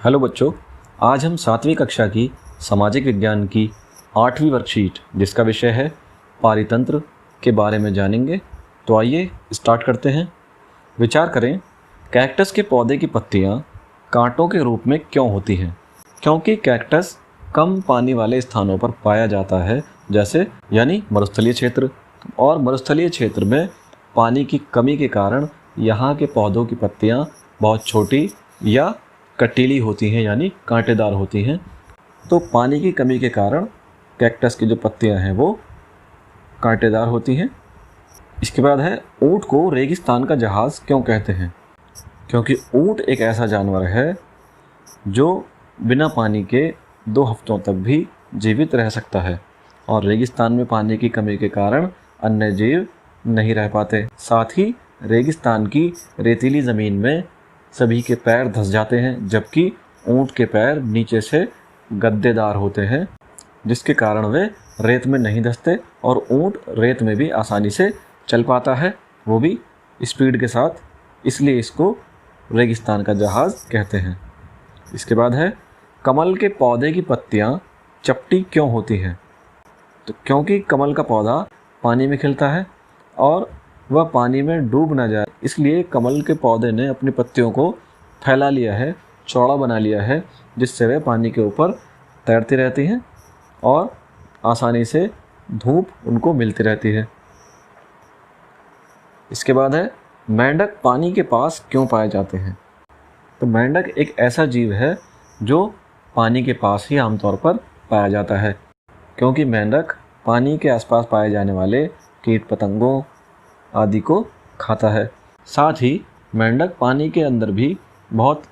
Hello बच्चों, आज हम 7वीं कक्षा की सामाजिक विज्ञान की 8वीं वर्कशीट जिसका विषय है पारितंत्र के बारे में जानेंगे। तो आइए स्टार्ट करते हैं। विचार करें, कैक्टस के पौधे की पत्तियां कांटों के रूप में क्यों होती हैं? क्योंकि कैक्टस कम पानी वाले स्थानों पर पाया जाता है, जैसे यानी मरुस्थलीय क्षेत्र, और मरुस्थलीय क्षेत्र में पानी की कमी के कारण यहाँ के पौधों की पत्तियां बहुत छोटी या कटीली होती हैं, यानी कांटेदार होती हैं। तो पानी की कमी के कारण कैक्टस की जो पत्तियां हैं वो कांटेदार होती हैं। इसके बाद है, ऊंट को रेगिस्तान का जहाज़ क्यों कहते हैं? क्योंकि ऊंट एक ऐसा जानवर है जो बिना पानी के 2 हफ्तों तक भी जीवित रह सकता है, और रेगिस्तान में पानी की कमी के कारण अन्य जीव नहीं रह पाते। साथ ही रेगिस्तान की रेतीली ज़मीन में सभी के पैर धंस जाते हैं, जबकि ऊंट के पैर नीचे से गद्देदार होते हैं, जिसके कारण वे रेत में नहीं धंसते और ऊंट रेत में भी आसानी से चल पाता है, वो भी स्पीड के साथ। इसलिए इसको रेगिस्तान का जहाज़ कहते हैं। इसके बाद है, कमल के पौधे की पत्तियां चपटी क्यों होती हैं? तो क्योंकि कमल का पौधा पानी में खिलता है और वह पानी में डूब ना जाए, इसलिए कमल के पौधे ने अपनी पत्तियों को फैला लिया है, चौड़ा बना लिया है, जिससे वे पानी के ऊपर तैरती रहती हैं और आसानी से धूप उनको मिलती रहती है। इसके बाद है, मेंढक पानी के पास क्यों पाए जाते हैं? तो मेंढक एक ऐसा जीव है जो पानी के पास ही आमतौर पर पाया जाता है, क्योंकि मेंढक पानी के आसपास पाए जाने वाले कीट पतंगों आदि को खाता है। साथ ही मेंढक पानी के अंदर भी बहुत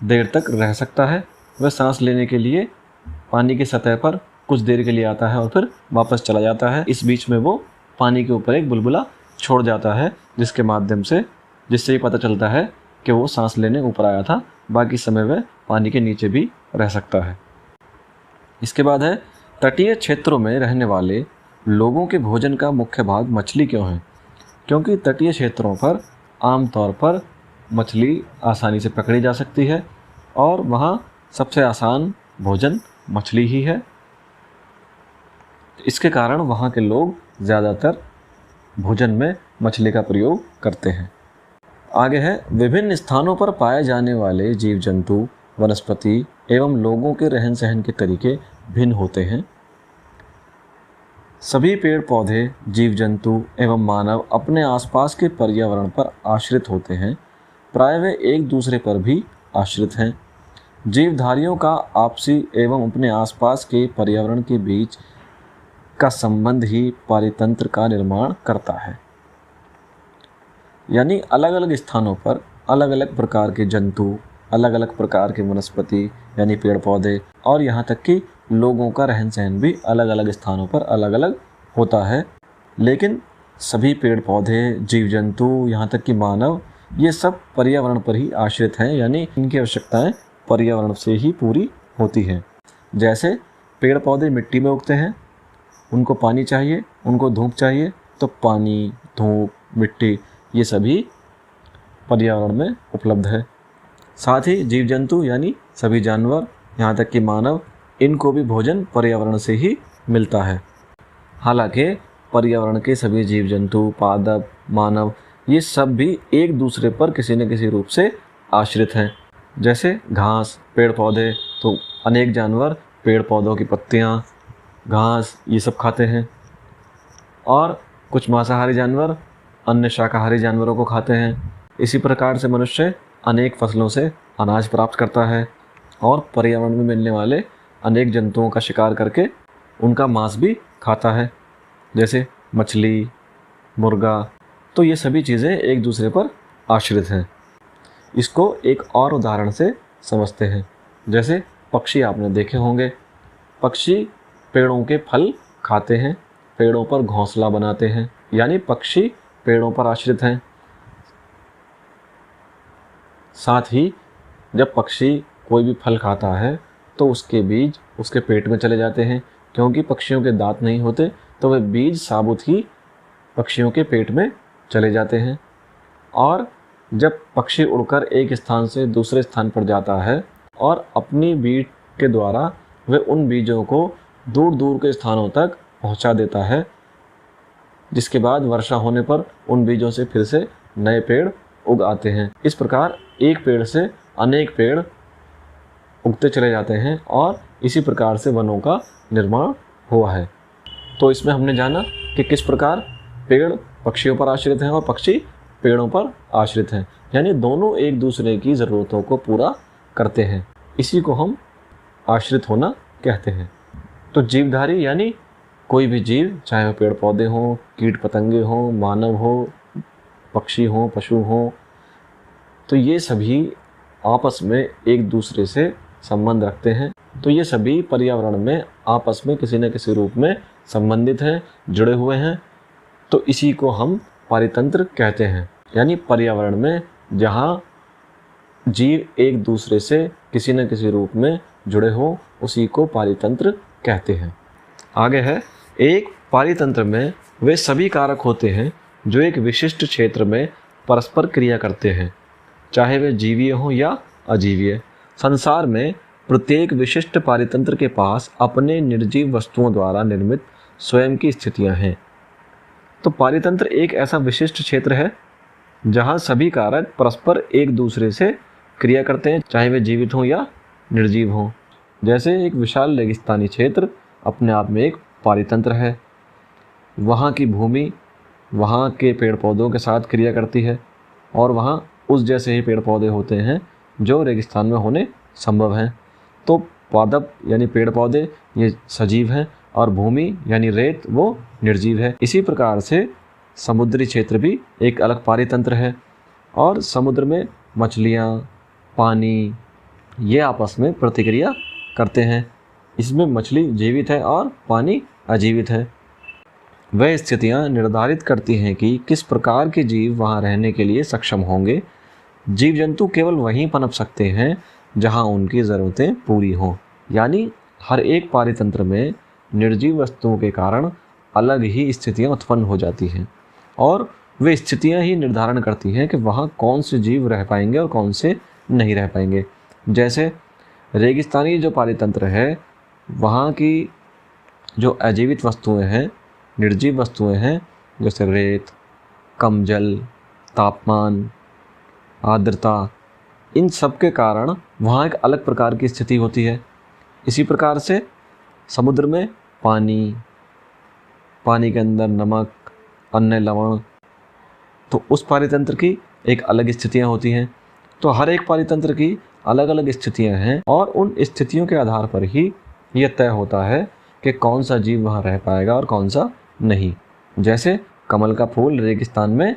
देर तक रह सकता है। वह सांस लेने के लिए पानी की सतह पर कुछ देर के लिए आता है और फिर वापस चला जाता है। इस बीच में वो पानी के ऊपर एक बुलबुला छोड़ जाता है, जिसके माध्यम से जिससे ही पता चलता है कि वो सांस लेने ऊपर आया था। बाकी समय वह पानी के नीचे भी रह सकता है। इसके बाद है, तटीय क्षेत्रों में रहने वाले लोगों के भोजन का मुख्य भाग मछली क्यों है? क्योंकि तटीय क्षेत्रों पर आमतौर पर मछली आसानी से पकड़ी जा सकती है और वहाँ सबसे आसान भोजन मछली ही है। इसके कारण वहाँ के लोग ज़्यादातर भोजन में मछली का प्रयोग करते हैं। आगे है, विभिन्न स्थानों पर पाए जाने वाले जीव जंतु, वनस्पति एवं लोगों के रहन सहन के तरीके भिन्न होते हैं। सभी पेड़ पौधे, जीव जंतु एवं मानव अपने आसपास के पर्यावरण पर आश्रित होते हैं। प्राय वे एक दूसरे पर भी आश्रित हैं। जीवधारियों का आपसी एवं अपने आसपास के पर्यावरण के बीच का संबंध ही पारितंत्र का निर्माण करता है। यानी अलग अलग स्थानों पर अलग अलग प्रकार के जंतु, अलग अलग प्रकार के वनस्पति यानी पेड़ पौधे, और यहाँ तक कि लोगों का रहन सहन भी अलग अलग स्थानों पर अलग अलग होता है। लेकिन सभी पेड़ पौधे, जीव जंतु, यहाँ तक कि मानव, ये सब पर्यावरण पर ही आश्रित हैं, यानी इनकी आवश्यकताएं पर्यावरण से ही पूरी होती हैं। जैसे पेड़ पौधे मिट्टी में उगते हैं, उनको पानी चाहिए, उनको धूप चाहिए, तो पानी, धूप, मिट्टी ये सभी पर्यावरण में उपलब्ध है। साथ ही जीव जंतु यानी सभी जानवर, यहाँ तक कि मानव, इनको भी भोजन पर्यावरण से ही मिलता है। हालांकि पर्यावरण के सभी जीव जंतु, पादप, मानव ये सब भी एक दूसरे पर किसी न किसी रूप से आश्रित हैं। जैसे घास, पेड़ पौधे, तो अनेक जानवर पेड़ पौधों की पत्तियाँ, घास ये सब खाते हैं, और कुछ मांसाहारी जानवर अन्य शाकाहारी जानवरों को खाते हैं। इसी प्रकार से मनुष्य अनेक फसलों से अनाज प्राप्त करता है और पर्यावरण में मिलने वाले अनेक जंतुओं का शिकार करके उनका मांस भी खाता है, जैसे मछली, मुर्गा। तो ये सभी चीज़ें एक दूसरे पर आश्रित हैं। इसको एक और उदाहरण से समझते हैं। जैसे पक्षी आपने देखे होंगे, पक्षी पेड़ों के फल खाते हैं, पेड़ों पर घोंसला बनाते हैं, यानी पक्षी पेड़ों पर आश्रित हैं। साथ ही जब पक्षी कोई भी फल खाता है तो उसके बीज उसके पेट में चले जाते हैं। क्योंकि पक्षियों के दांत नहीं होते, तो वे बीज साबुत ही पक्षियों के पेट में चले जाते हैं। और जब पक्षी उड़कर एक स्थान से दूसरे स्थान पर जाता है और अपनी बीज के द्वारा वह उन बीजों को दूर दूर के स्थानों तक पहुंचा देता है, जिसके बाद वर्षा होने पर उन बीजों से फिर से नए पेड़ उग आते हैं। इस प्रकार एक पेड़ से अनेक पेड़ उगते चले जाते हैं और इसी प्रकार से वनों का निर्माण हुआ है। तो इसमें हमने जाना कि किस प्रकार पेड़ पक्षियों पर आश्रित हैं और पक्षी पेड़ों पर आश्रित हैं, यानी दोनों एक दूसरे की ज़रूरतों को पूरा करते हैं। इसी को हम आश्रित होना कहते हैं। तो जीवधारी यानी कोई भी जीव, चाहे वह पेड़ पौधे हों, कीट पतंगे हों, मानव हो, पक्षी हों, पशु हों, तो ये सभी आपस में एक दूसरे से संबंध रखते हैं। तो ये सभी पर्यावरण में आपस में किसी न किसी रूप में संबंधित हैं, जुड़े हुए हैं। तो इसी को हम पारितंत्र कहते हैं, यानी पर्यावरण में जहाँ जीव एक दूसरे से किसी न किसी रूप में जुड़े हो, उसी को पारितंत्र कहते हैं। आगे है, एक पारितंत्र में वे सभी कारक होते हैं जो एक विशिष्ट क्षेत्र में परस्पर क्रिया करते हैं, चाहे वे जीवीय हों या अजीवीय। संसार में प्रत्येक विशिष्ट पारितंत्र के पास अपने निर्जीव वस्तुओं द्वारा निर्मित स्वयं की स्थितियां हैं। तो पारितंत्र एक ऐसा विशिष्ट क्षेत्र है जहां सभी कारक परस्पर एक दूसरे से क्रिया करते हैं, चाहे वे जीवित हों या निर्जीव हों। जैसे एक विशाल रेगिस्तानी क्षेत्र अपने आप में एक पारितंत्र है। वहाँ की भूमि वहाँ के पेड़ पौधों के साथ क्रिया करती है और वहाँ उस जैसे ही पेड़ पौधे होते हैं जो रेगिस्तान में होने संभव हैं। तो पादप यानी पेड़ पौधे ये सजीव हैं और भूमि यानी रेत वो निर्जीव है। इसी प्रकार से समुद्री क्षेत्र भी एक अलग पारितंत्र है और समुद्र में मछलियाँ, पानी ये आपस में प्रतिक्रिया करते हैं। इसमें मछली जीवित है और पानी अजीवित है। वह स्थितियाँ निर्धारित करती हैं कि किस प्रकार के जीव वहाँ रहने के लिए सक्षम होंगे। जीव जंतु केवल वहीं पनप सकते हैं जहाँ उनकी ज़रूरतें पूरी हों, यानी हर एक पारितंत्र में निर्जीव वस्तुओं के कारण अलग ही स्थितियाँ उत्पन्न हो जाती हैं और वे स्थितियाँ ही निर्धारण करती हैं कि वहाँ कौन से जीव रह पाएंगे और कौन से नहीं रह पाएंगे। जैसे रेगिस्तानी जो पारितंत्र है, वहाँ की जो अजीवित वस्तुएं हैं, निर्जीव वस्तुएं हैं, जैसे रेत, कम जल, तापमान, आर्द्रता, इन सब के कारण वहाँ एक अलग प्रकार की स्थिति होती है। इसी प्रकार से समुद्र में पानी के अंदर नमक, अन्य लवण, तो उस पारितंत्र की एक अलग स्थितियाँ होती हैं। तो हर एक पारितंत्र की अलग अलग स्थितियाँ हैं और उन स्थितियों के आधार पर ही यह तय होता है कि कौन सा जीव वहाँ रह पाएगा और कौन सा नहीं। जैसे कमल का फूल रेगिस्तान में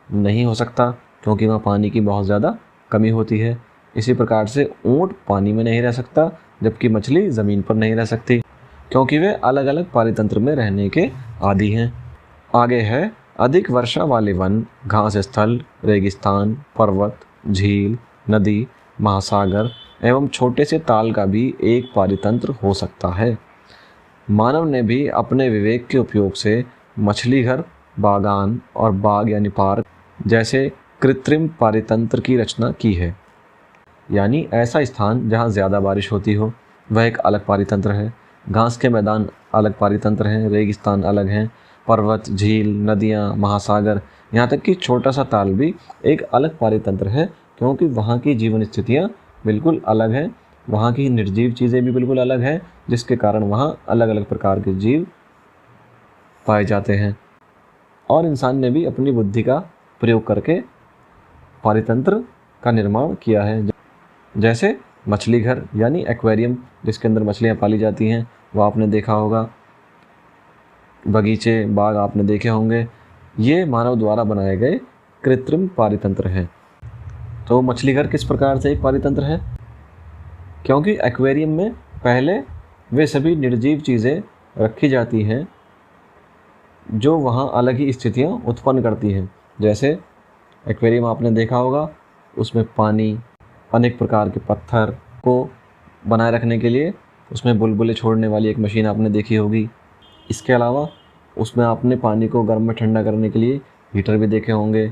नहीं हो सकता क्योंकि वहाँ पानी की बहुत ज़्यादा कमी होती है। इसी प्रकार से ऊँट पानी में नहीं रह सकता, जबकि मछली ज़मीन पर नहीं रह सकती, क्योंकि वे अलग अलग पारितंत्र में रहने के आदी हैं। आगे है, अधिक वर्षा वाले वन, घास स्थल, रेगिस्तान, पर्वत, झील, नदी, महासागर एवं छोटे से ताल का भी एक पारितंत्र हो सकता है। मानव ने भी अपने विवेक के उपयोग से मछली घर, बागान और बाग यानी पार्क जैसे कृत्रिम पारितंत्र की रचना की है। यानी ऐसा स्थान जहाँ ज़्यादा बारिश होती हो, वह एक अलग पारितंत्र है। घास के मैदान अलग पारितंत्र हैं, रेगिस्तान अलग हैं, पर्वत, झील, नदियाँ, महासागर, यहाँ तक कि छोटा सा ताल भी एक अलग पारितंत्र है, क्योंकि वहाँ की जीवन स्थितियाँ बिल्कुल अलग हैं। वहाँ की निर्जीव चीज़ें भी बिल्कुल अलग हैं, जिसके कारण वहाँ अलग अलग प्रकार के जीव पाए जाते हैं। और इंसान ने भी अपनी बुद्धि का प्रयोग करके पारितंत्र का निर्माण किया है। जैसे मछली घर यानी एक्वेरियम, जिसके अंदर मछलियाँ पाली जाती हैं, वो आपने देखा होगा। बगीचे, बाग आपने देखे होंगे। ये मानव द्वारा बनाए गए कृत्रिम पारितंत्र हैं। तो मछली घर किस प्रकार से एक पारितंत्र है? क्योंकि एक्वेरियम में पहले वे सभी निर्जीव चीज़ें रखी जाती हैं जो वहाँ अलग ही स्थितियाँ उत्पन्न करती हैं। जैसे एक्वेरियम आपने देखा होगा, उसमें पानी, अनेक प्रकार के पत्थर को बनाए रखने के लिए उसमें बुलबुले छोड़ने वाली एक मशीन आपने देखी होगी। इसके अलावा उसमें आपने पानी को गर्म में ठंडा करने के लिए हीटर भी देखे होंगे।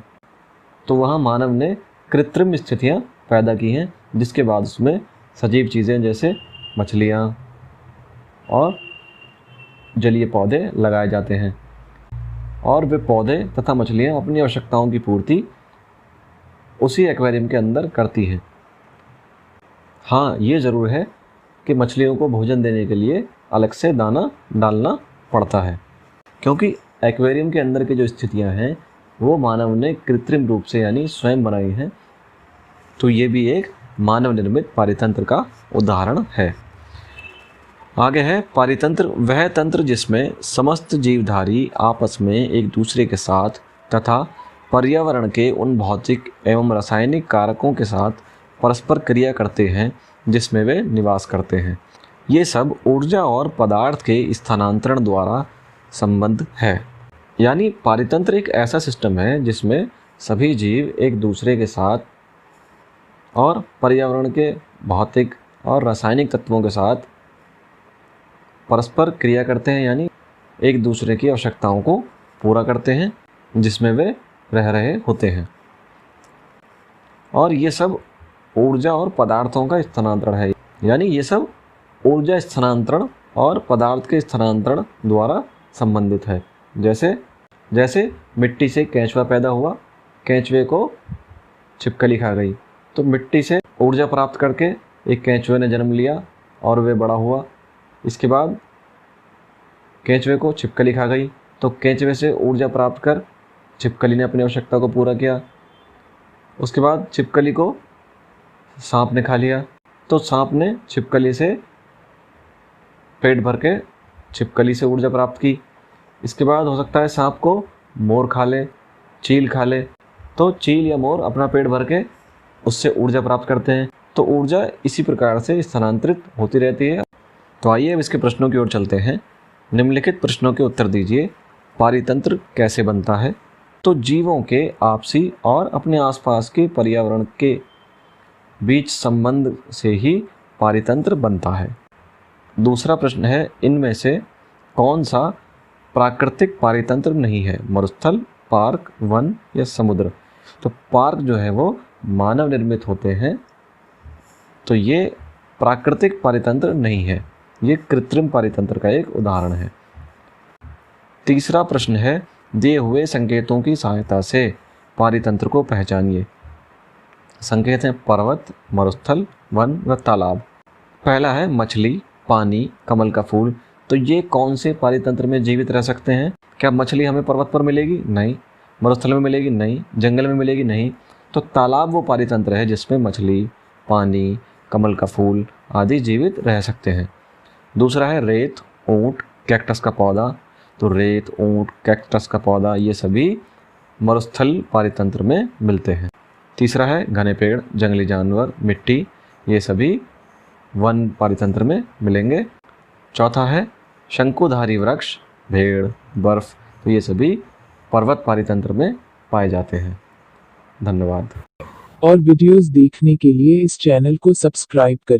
तो वहाँ मानव ने कृत्रिम स्थितियाँ पैदा की हैं, जिसके बाद उसमें सजीव चीज़ें जैसे मछलियाँ और जलीय पौधे लगाए जाते हैं और वे पौधे तथा मछलियाँ अपनी आवश्यकताओं की पूर्ति उसी एक्वेरियम के अंदर करती हैं। हाँ, ये ज़रूर है कि मछलियों को भोजन देने के लिए अलग से दाना डालना पड़ता है, क्योंकि एक्वेरियम के अंदर की जो स्थितियाँ हैं वो मानव ने कृत्रिम रूप से यानी स्वयं बनाई हैं। तो ये भी एक मानव निर्मित पारितंत्र का उदाहरण है। आगे है पारितंत्र वह तंत्र जिसमें समस्त जीवधारी आपस में एक दूसरे के साथ तथा पर्यावरण के उन भौतिक एवं रासायनिक कारकों के साथ परस्पर क्रिया करते हैं जिसमें वे निवास करते हैं। ये सब ऊर्जा और पदार्थ के स्थानांतरण द्वारा संबद्ध है। यानी पारितंत्र एक ऐसा सिस्टम है जिसमें सभी जीव एक दूसरे के साथ और पर्यावरण के भौतिक और रासायनिक तत्वों के साथ परस्पर क्रिया करते हैं, यानी एक दूसरे की आवश्यकताओं को पूरा करते हैं जिसमें वे रह रहे होते हैं। और ये सब ऊर्जा और पदार्थों का स्थानांतरण है, यानी ये सब ऊर्जा स्थानांतरण और पदार्थ के स्थानांतरण द्वारा संबंधित है। जैसे मिट्टी से केंचुआ पैदा हुआ, केंचुए को छिपकली खा गई, तो मिट्टी से ऊर्जा प्राप्त करके एक केंचुए ने जन्म लिया और वे बड़ा हुआ। इसके बाद केंचुए को छिपकली खा गई, तो केंचुए से ऊर्जा प्राप्त कर छिपकली ने अपनी आवश्यकता को पूरा किया। उसके बाद छिपकली को सांप ने खा लिया, तो सांप ने छिपकली से पेट भर के छिपकली से ऊर्जा प्राप्त की। इसके बाद हो सकता है सांप को मोर खा ले, चील खा ले, तो चील या मोर अपना पेट भर के उससे ऊर्जा प्राप्त करते हैं। तो ऊर्जा इसी प्रकार से स्थानांतरित होती रहती है। तो आइए अब इसके प्रश्नों की ओर चलते हैं। निम्नलिखित प्रश्नों के उत्तर दीजिए। पारितंत्र कैसे बनता है? तो जीवों के आपसी और अपने आसपास के पर्यावरण के बीच संबंध से ही पारितंत्र बनता है। दूसरा प्रश्न है, इनमें से कौन सा प्राकृतिक पारितंत्र नहीं है? मरुस्थल, पार्क, वन या समुद्र? तो पार्क जो है वो मानव निर्मित होते हैं, तो ये प्राकृतिक पारितंत्र नहीं है, ये कृत्रिम पारितंत्र का एक उदाहरण है। तीसरा प्रश्न है, दिए हुए संकेतों की सहायता से पारितंत्र को पहचानिए। संकेत हैं पर्वत, मरुस्थल, वन व तालाब। पहला है मछली, पानी, कमल का फूल। तो ये कौन से पारितंत्र में जीवित रह सकते हैं? क्या मछली हमें पर्वत पर मिलेगी? नहीं। मरुस्थल में मिलेगी? नहीं। जंगल में मिलेगी? नहीं। तो तालाब वो पारितंत्र है जिसमें मछली, पानी, कमल का फूल आदि जीवित रह सकते हैं। दूसरा है रेत, ऊंट, कैक्टस का पौधा। तो रेत, ऊंट, कैक्टस का पौधा ये सभी मरुस्थल पारितंत्र में मिलते हैं। तीसरा है घने पेड़, जंगली जानवर, मिट्टी, ये सभी वन पारितंत्र में मिलेंगे। चौथा है शंकुधारी वृक्ष, भेड़, बर्फ, तो ये सभी पर्वत पारितंत्र में पाए जाते हैं। धन्यवाद। और वीडियोस देखने के लिए इस चैनल को सब्सक्राइब करें।